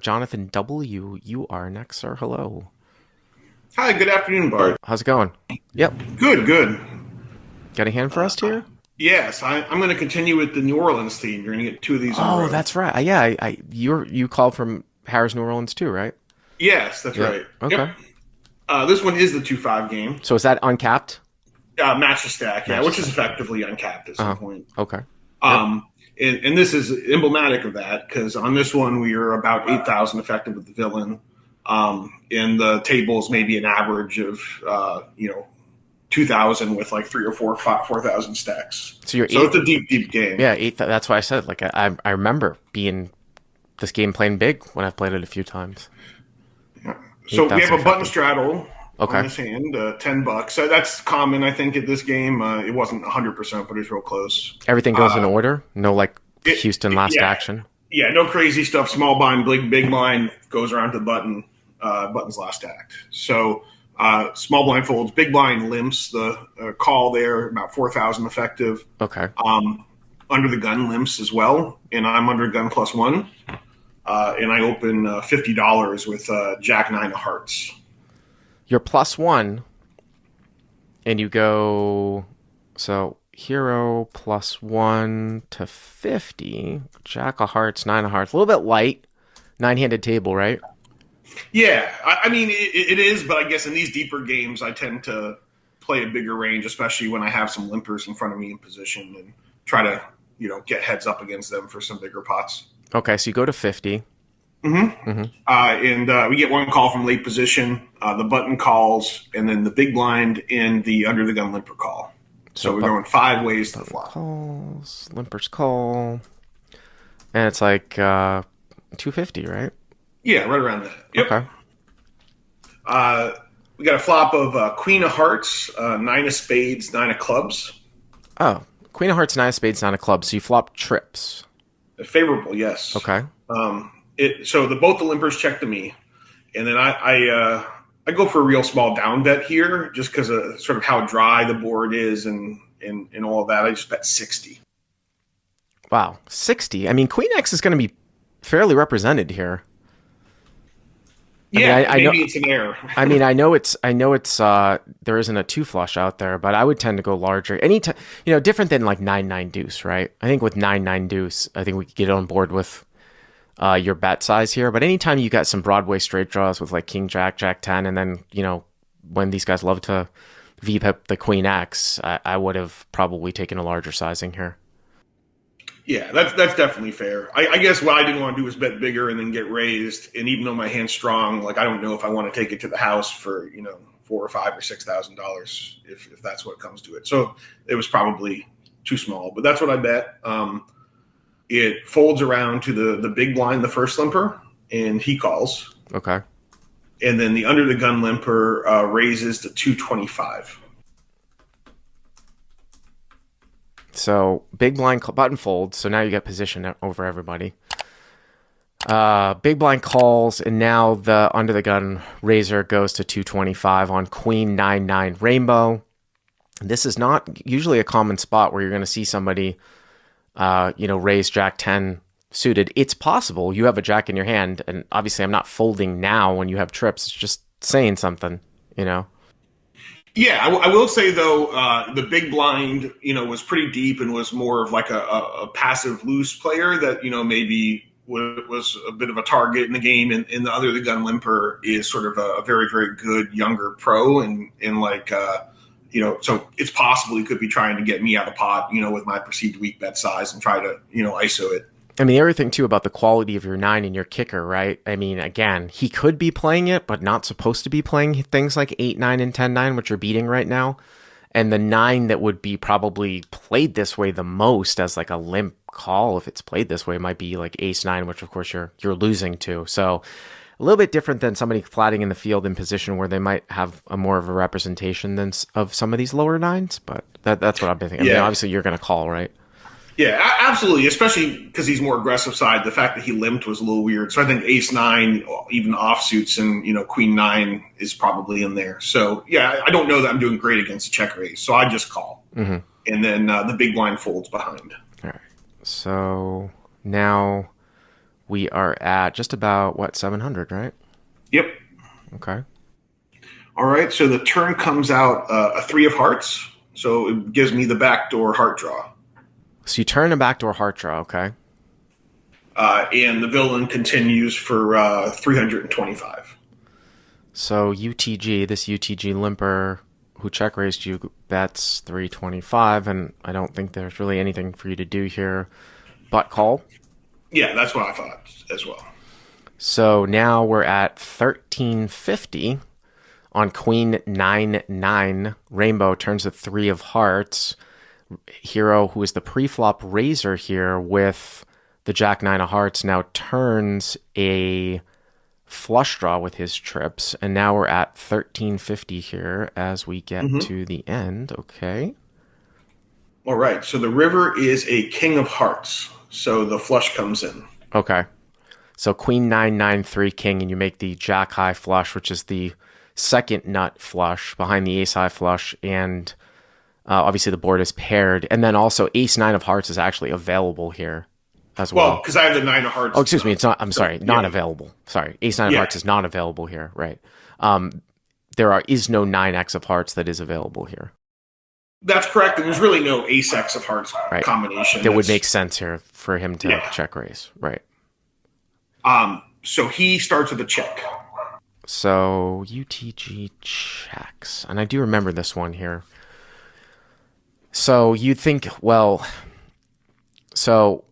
Jonathan W. You are next, sir. Hello. Hi, good afternoon, Bart. How's it going? Yep. Good, good. Got a hand for us here? Yes, I'm going to continue with the New Orleans theme. You're going to get two of these in a Oh, row. that's right. Yeah, you called from Harris, New Orleans too, right? Yes, that's Yep. right. Okay. Yep. This one is the 2-5 game. So is that uncapped? Match the stack, yeah, Match which is stack. effectively uncapped at some point. Okay. Yep. And this is emblematic of that because on this one we are about 8,000 effective with the villain. In the tables, maybe an average of 2,000 with like 3 or 4, 4,000 stacks. So you're So it's a deep, deep game. Yeah, eight. That's why I said like I remember being this game playing big when I've played it a few times. So we have 8,000 a button effective. straddle Okay. on this hand, $10. So that's common, I think, at this game. It wasn't 100%, but it's real close. Everything goes in order. No like Houston last yeah, action. yeah, no crazy stuff. Small blind, big blind goes around to the button's last act. So small blind folds, big blind limps the call there, about 4,000 effective. Okay. Under the gun limps as well, and I'm under gun +1. And I open $50 with Jack 9 of hearts. You're +1, and you go so hero +1 to 50. Jack of hearts, 9 of hearts, a little bit light. 9-handed table, right? Yeah, I mean it is, but I guess in these deeper games, I tend to play a bigger range, especially when I have some limpers in front of me in position, and try to get heads up against them for some bigger pots. Okay, so you go to 50. And we get one call from late position. The button calls, and then the big blind and the under the gun limper call. So we're going 5 ways to the flop. Calls, limpers call, and it's like 250, right? Yeah, right around that. Yep. Okay. We got a flop of Queen of Hearts, 9 of Spades, 9 of Clubs. Oh, Queen of Hearts, 9 of Spades, 9 of Clubs. So you flop trips. Favorable, yes. Okay. So both the limpers check to me, and then I go for a real small down bet here, just because of sort of how dry the board is and all of that. I just bet 60. Wow, 60. I mean, Queen X is going to be fairly represented here. Yeah, I know, maybe it's an error. I mean, I know it's there isn't a 2 flush out there, but I would tend to go larger. Anytime, different than like 9-9 deuce, right? I think with 9-9 deuce, I think we could get on board with your bet size here. But anytime you got some Broadway straight draws with like King Jack, Jack 10, and then when these guys love to VPIP the Queen X, I would have probably taken a larger sizing here. Yeah, that's definitely fair. I guess what I didn't want to do was bet bigger and then get raised. And even though my hand's strong, like I don't know if I want to take it to the house for $4,000 or $5,000 or $6,000 if that's what comes to it. So it was probably too small, but that's what I bet. It folds around to the big blind, the first limper, and he calls. Okay. And then the under the gun limper raises to 225. So big blind button folds. So now you get position over everybody. Big blind calls, and now the under the gun raiser goes to 225 on Queen 9-9 rainbow. This is not usually a common spot where you're going to see somebody, raise Jack 10 suited. It's possible you have a Jack in your hand, and obviously I'm not folding now when you have trips. It's just saying something, Yeah, I will say though, the big blind, was pretty deep and was more of like a passive loose player that maybe was a bit of a target in the game, and the other the gun limper is sort of a very very good younger pro, and like so it's possible he could be trying to get me out of pot, with my perceived weak bet size and try to ISO it. I mean, the other thing, too, about the quality of your 9 and your kicker, right? I mean, again, he could be playing it, but not supposed to be playing things like 8-9 and 10-9, which are beating right now. And the 9 that would be probably played this way the most as like a limp call, if it's played this way, might be like ace-9, which, of course, you're losing to. So a little bit different than somebody flatting in the field in position where they might have a more of a representation than of some of these lower 9s. But that's what I've been thinking. Yeah. I mean, obviously, you're going to call, right? Yeah, absolutely. Especially because he's more aggressive side. The fact that he limped was a little weird. So I think ace 9, even offsuits, and Queen 9 is probably in there. So yeah, I don't know that I'm doing great against a check raise. So I just call, and then the big blind folds behind. All right. So now We are at just about, what, 700, right? Yep. Okay. All right. So the turn comes out a three of hearts. So it gives me the backdoor heart draw. So you turn a backdoor heart draw, okay? And the villain continues for 325. So UTG, this UTG limper who check raised you bets 325, and I don't think there's really anything for you to do here but call. Yeah, that's what I thought as well. So now we're at 1350 on Queen 9-9. Rainbow turns a 3 of hearts. Hero, who is the pre-flop raiser here with the Jack 9 of hearts, now turns a flush draw with his trips. And now we're at 1350 here as we get to the end. Okay. All right. So the river is a king of hearts. So the flush comes in. Okay. So Queen 9-9-3 king, and you make the Jack high flush, which is the second nut flush behind the ace high flush, and obviously the board is paired, and then also ace 9 of hearts is actually available here as well. Well, because I have the 9 of hearts. Oh, excuse me, it's not. I'm sorry, not available. Sorry, ace 9 of hearts is not available here. Right. There is no 9x of hearts that is available here. That's correct. And there's really no ace x of hearts combination. That would make sense here for him to check raise. Right. So he starts with a check. So UTG checks. And I do remember this one here. So you think, well, so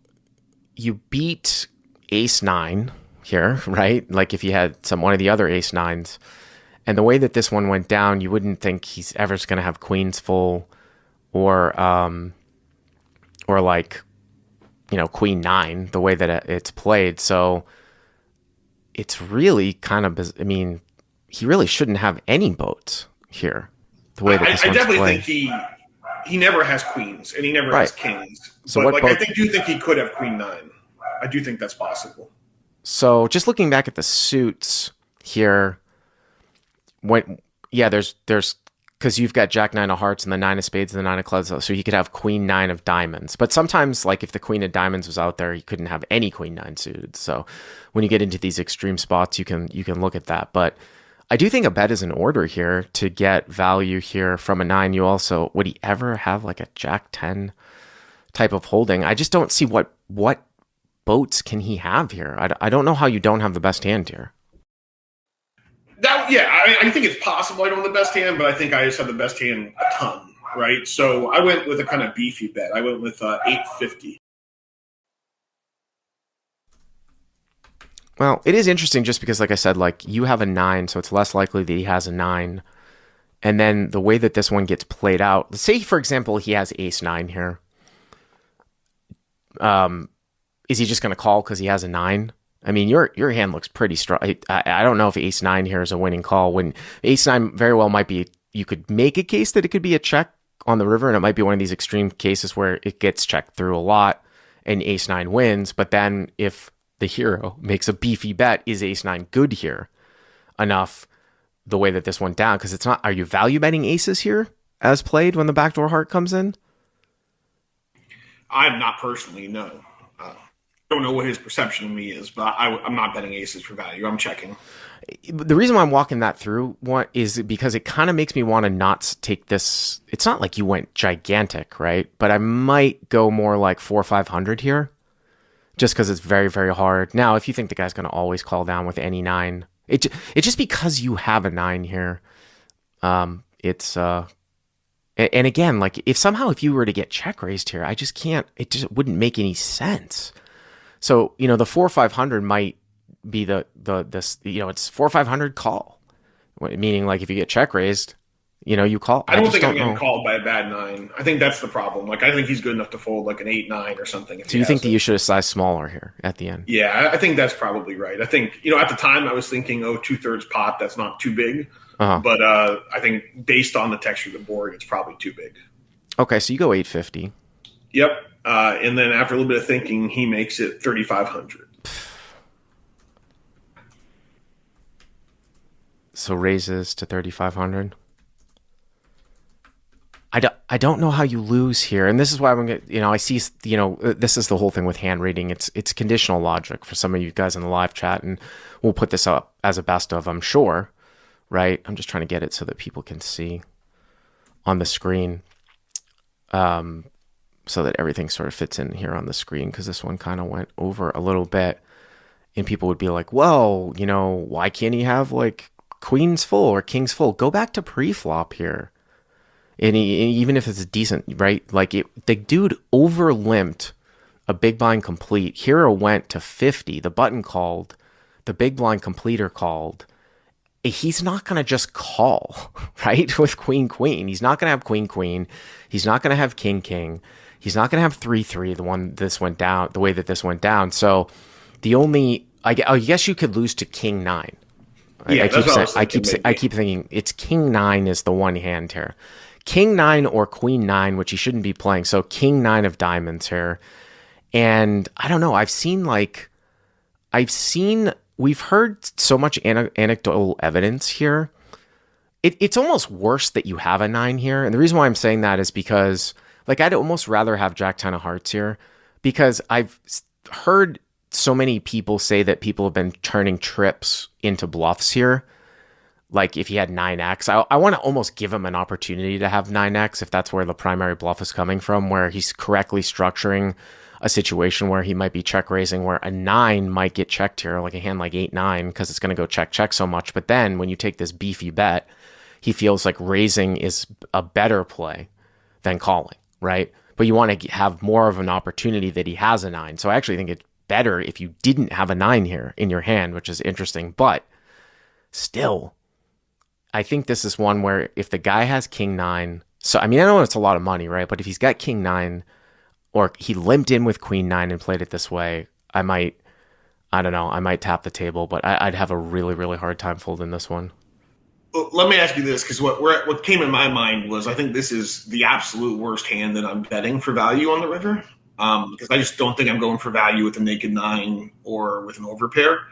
you beat ace 9 here, right? Like if you had one of the other ace 9s. And the way that this one went down, you wouldn't think he's ever going to have queens full or like, queen 9, the way that it's played. So it's really kind of, he really shouldn't have any boats here. The way that this one's definitely played. think he never has queens and he never has kings. So but I do think he could have queen 9. I do think that's possible. So just looking back at the suits here, there's because you've got Jack 9 of hearts and the 9 of spades and the 9 of clubs, so he could have queen 9 of diamonds. But sometimes, like if the queen of diamonds was out there, he couldn't have any queen 9 suited. So when you get into these extreme spots, you can look at that. But I do think a bet is in order here to get value here from a 9. You also, would he ever have like a Jack 10 type of holding? I just don't see what boats can he have here. I don't know how you don't have the best hand here. I think it's possible I don't have the best hand, but I think I just have the best hand a ton, right? So I went with a kind of beefy bet. I went with 850. Well, it is interesting just because, like I said, like you have a 9, so it's less likely that he has a 9. And then the way that this one gets played out, let's say, for example, he has ace 9 here. Is he just going to call because he has a 9? I mean, your hand looks pretty strong. I don't know if ace 9 here is a winning call. When ace 9 very well might be, you could make a case that it could be a check on the river, and it might be one of these extreme cases where it gets checked through a lot and ace 9 wins. But then if the hero makes a beefy bet, is ace 9 good here enough the way that this went down? Because it's not, are you value betting aces here as played when the backdoor heart comes in? I'm not personally, no. I don't know what his perception of me is, but I'm not betting aces for value. I'm checking. The reason why I'm walking that through is because it kind of makes me want to not take this. It's not like you went gigantic, right? But I might go more like 400 or 500 here, just because it's very, very hard. Now, if you think the guy's going to always call down with any 9, it's just because you have a 9 here. And again, like if you were to get check raised here, I just can't. It just wouldn't make any sense. So, the 400 or 500 might be it's 400 or 500 call. Meaning, like, if you get check raised, you call. I don't think I'm getting called by a bad 9. I think that's the problem. Like, I think he's good enough to fold like an 8-9 or something. So you think that you should have sized smaller here at the end? Yeah, I think that's probably right. I think, at the time I was thinking, 2/3 pot, that's not too big. Uh-huh. But I think based on the texture of the board, it's probably too big. Okay, so you go 850. Yep. And then after a little bit of thinking, he makes it 3,500. So raises to 3,500. I I don't know how you lose here, and this is why I'm gonna, I see, this is the whole thing with hand reading. It's conditional logic for some of you guys in the live chat, and we'll put this up as a best of, I'm sure, right? I'm just trying to get it so that people can see on the screen, so that everything sort of fits in here on the screen, because this one kind of went over a little bit, and people would be like, well, why can't he have like queens full or kings full? Go back to pre-flop here. And even if it's decent, right? Like the dude over limped a big blind complete. Hero went to 50. The button called. The big blind completer called. He's not going to just call, right? With queen, queen. He's not going to have queen, queen. He's not going to have king, king. He's not going to have 3-3, the way that this went down. So the only, I guess you could lose to king 9. Yeah, I keep thinking it's king 9 is the one hand here. King 9 or queen 9, which he shouldn't be playing. So king 9 of diamonds here. And I don't know. We've heard so much anecdotal evidence here. It's almost worse that you have a 9 here. And the reason why I'm saying that is because, like, I'd almost rather have Jack 10 of hearts here, because I've heard so many people say that people have been turning trips into bluffs here. Like if he had 9x, I want to almost give him an opportunity to have 9x if that's where the primary bluff is coming from, where he's correctly structuring a situation where he might be check raising, where a 9 might get checked here, like a hand like 8-9, because it's going to go check so much. But then when you take this beefy bet, he feels like raising is a better play than calling, right? But you want to have more of an opportunity that he has a 9. So I actually think it's better if you didn't have a 9 here in your hand, which is interesting. But still, I think this is one where if the guy has king 9, so I mean, I know it's a lot of money, right? But if he's got king 9, or he limped in with queen 9 and played it this way, I might tap the table, but I'd have a really, really hard time folding this one. Well, let me ask you this, because what came in my mind was, I think this is the absolute worst hand that I'm betting for value on the river, because I just don't think I'm going for value with a naked 9 or with an overpair.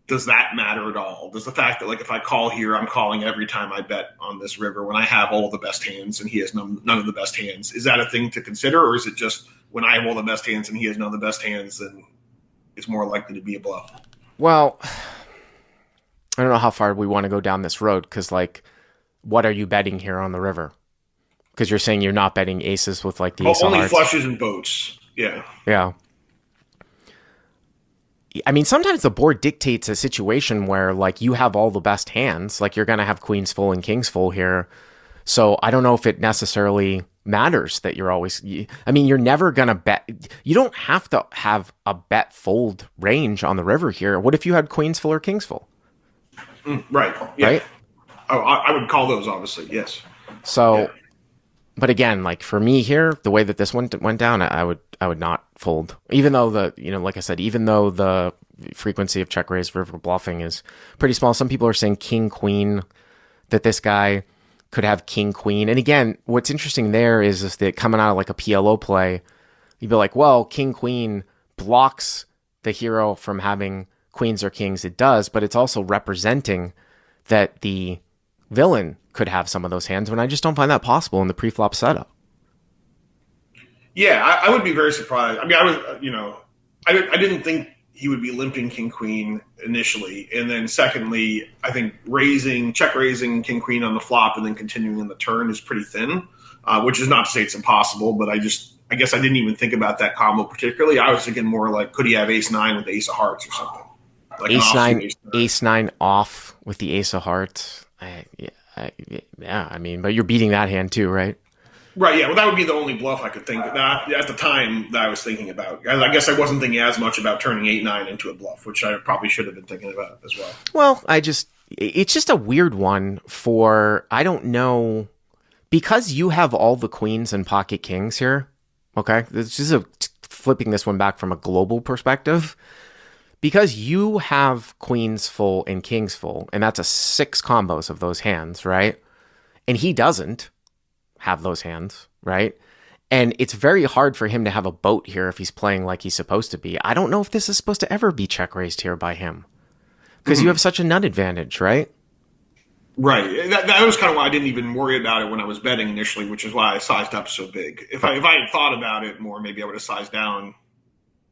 Does that matter at all? Does the fact that, like, if I call here, I'm calling every time I bet on this river when I have all the best hands and he has none of the best hands? Is that a thing to consider, or is it just when I have all the best hands and he has none of the best hands, then it's more likely to be a bluff? Well, I don't know how far we want to go down this road, because, like, what are you betting here on the river? Because you're saying you're not betting aces with, like, the ace of hearts. Only flushes and boats. Yeah. Yeah. I mean, sometimes the board dictates a situation where, like, you have all the best hands. Like, you're going to have queens full and kings full here. So I don't know if it necessarily matters that you're always... I mean, you're never going to bet... You don't have to have a bet fold range on the river here. What if you had queens full or kings full? Right. Yeah. Right? I would call those, obviously, yes. So... Yeah. But again, like for me here, the way that this one went down, I would not fold. Even though like I said, even though the frequency of check raise river bluffing is pretty small, some people are saying king queen, that this guy could have king queen. And again, what's interesting there is that coming out of like a PLO play, you'd be like, well, king queen blocks the hero from having queens or kings. It does, but it's also representing that the villain could have some of those hands, when I just don't find that possible in the pre-flop setup. Yeah, I would be very surprised. I mean, I didn't think he would be limping king queen initially, and then secondly, I think check raising king queen on the flop and then continuing in the turn is pretty thin. Which is not to say it's impossible, but I guess I didn't even think about that combo particularly. I was thinking more like, could he have ace 9 with ace of hearts or something? Like ace 9 off with the ace of hearts. Yeah, I mean, but you're beating that hand too, right? Right, yeah. Well, that would be the only bluff I could think of at the time that I was thinking about. I guess I wasn't thinking as much about turning 8-9 into a bluff, which I probably should have been thinking about as well. Well, it's just a weird one for, I don't know, because you have all the queens and pocket kings here, okay? This is flipping this one back from a global perspective. Because you have queens full and kings full, and that's a 6 combos of those hands, right? And he doesn't have those hands, right? And it's very hard for him to have a boat here if he's playing like he's supposed to be. I don't know if this is supposed to ever be check raised here by him, because you have such a nut advantage, right? Right. That was kind of why I didn't even worry about it when I was betting initially, which is why I sized up so big. If I had thought about it more, maybe I would have sized down.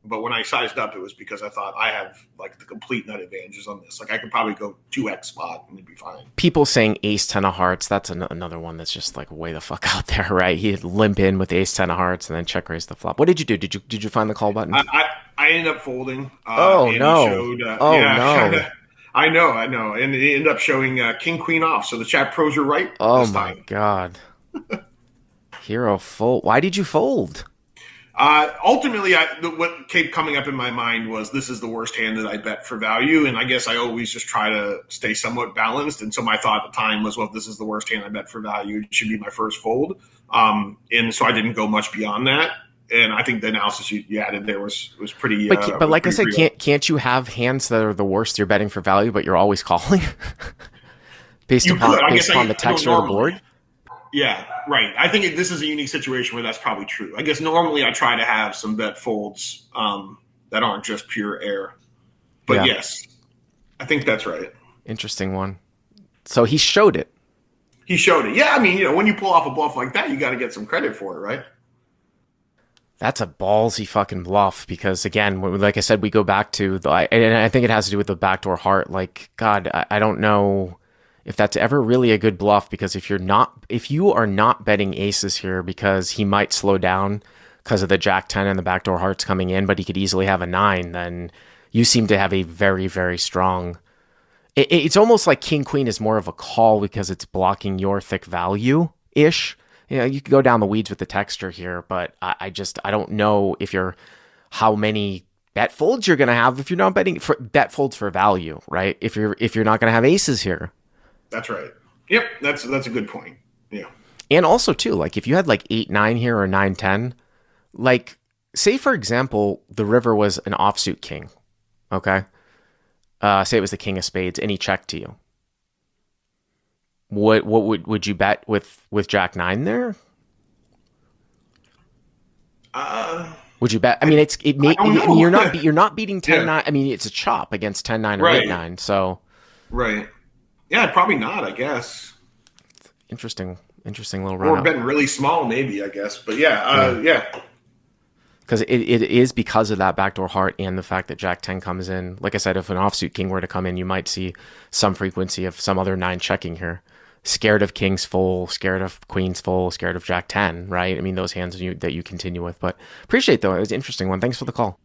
But when I sized up, it was because I thought I have like the complete nut advantages on this. Like I could probably go 2x spot and it'd be fine. People saying ace 10 of hearts, that's another one that's just like way the fuck out there, right? He'd limp in with ace 10 of hearts and then check raise the flop. What did you do? Did you find the call button? I ended up folding. Oh And he no. showed, Oh yeah, no. I know. And it ended up showing king, queen off. So the chat pros are right Oh this my time. god. Hero fold. Why did you fold? Ultimately, what kept coming up in my mind was this is the worst hand that I bet for value. And I guess I always just try to stay somewhat balanced. And so my thought at the time was, well, if this is the worst hand I bet for value, it should be my first fold. And so I didn't go much beyond that. And I think the analysis you added there was pretty. But like I said, real. can't you have hands that are the worst you're betting for value, but you're always calling based upon the texture of the board? Yeah, right. I think this is a unique situation where that's probably true. I guess normally I try to have some bet folds that aren't just pure air. But Yeah. yes, I think that's right. Interesting one. So he showed it. He showed it. Yeah, I mean, when you pull off a bluff like that, you got to get some credit for it, right? That's a ballsy fucking bluff because, again, like I said, we go back to and I think it has to do with the backdoor heart. Like, God, I don't know if that's ever really a good bluff because if you are not betting aces here because he might slow down because of the jack 10 and the backdoor hearts coming in, but he could easily have a 9, then you seem to have a very, very strong. It's almost like king queen is more of a call because it's blocking your thick value ish. You could go down the weeds with the texture here, but I don't know how many bet folds you're going to have if you're not betting for bet folds for value, right? If you're not going to have aces here. That's right. Yep, that's a good point. Yeah. And also too, like if you had like 8-9 here or 9-10, like say for example, the river was an offsuit king, okay? Say it was the king of spades and he checked to you. What would you bet with Jack 9 there? Would you bet? I mean, you're not beating 10-9. Yeah. I mean, it's a chop against 10-9 or 8-9. So right, yeah, probably not. I guess. Interesting little run. Or betting really small, maybe. I guess, but yeah. Because it is because of that backdoor heart and the fact that Jack 10 comes in. Like I said, if an offsuit king were to come in, you might see some frequency of some other 9 checking here. Scared of kings full, scared of queens full, scared of Jack 10, right? I mean, those hands that you continue with. But appreciate though, it was an interesting one. Thanks for the call.